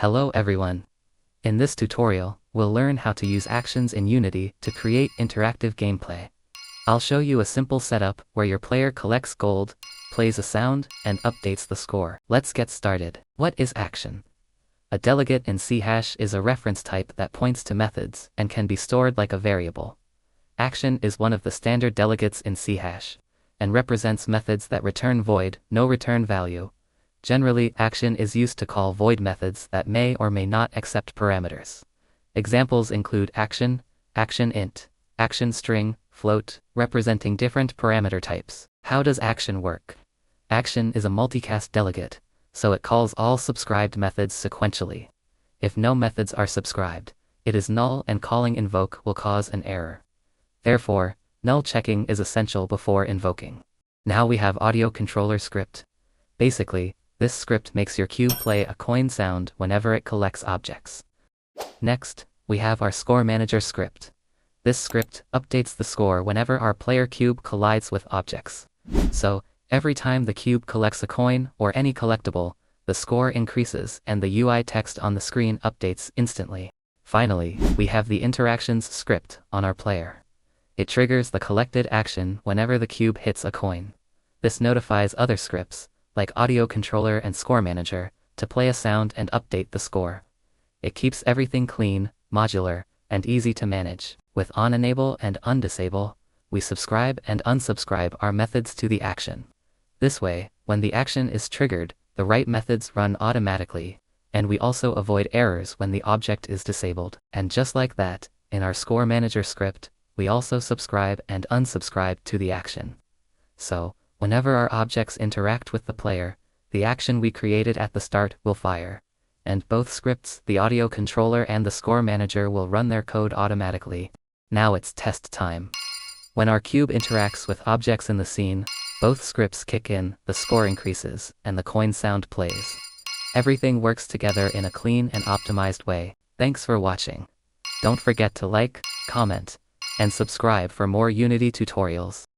Hello everyone. In this tutorial, we'll learn how to use actions in Unity to create interactive gameplay. I'll show you a simple setup where your player collects gold, plays a sound, and updates the score. Let's get started. What is action? A delegate in C# is a reference type that points to methods and can be stored like a variable. Action is one of the standard delegates in C# and represents methods that return void, no return value. Generally, action is used to call void methods that may or may not accept parameters. Examples include action, action int, action string, float, representing different parameter types. How does action work? Action is a multicast delegate, so it calls all subscribed methods sequentially. If no methods are subscribed, it is null and calling invoke will cause an error. Therefore, null checking is essential before invoking. Now we have AudioController script. Basically, this script makes your cube play a coin sound whenever it collects objects. Next, we have our ScoreManager script. This script updates the score whenever our player cube collides with objects. So, every time the cube collects a coin or any collectible, the score increases and the UI text on the screen updates instantly. Finally, we have the interactions script on our player. It triggers the collected action whenever the cube hits a coin. This notifies other scripts, like AudioController and ScoreManager, to play a sound and update the score. It keeps everything clean, modular, and easy to manage. With onEnable and onDisable, we subscribe and unsubscribe our methods to the action. This way, when the action is triggered, the right methods run automatically, and we also avoid errors when the object is disabled. And just like that, in our ScoreManager script, we also subscribe and unsubscribe to the action. So, whenever our objects interact with the player, the action we created at the start will fire. And both scripts, the AudioController and the ScoreManager, will run their code automatically. Now it's test time. When our cube interacts with objects in the scene, both scripts kick in, the score increases, and the coin sound plays. Everything works together in a clean and optimized way. Thanks for watching. Don't forget to like, comment, and subscribe for more Unity tutorials.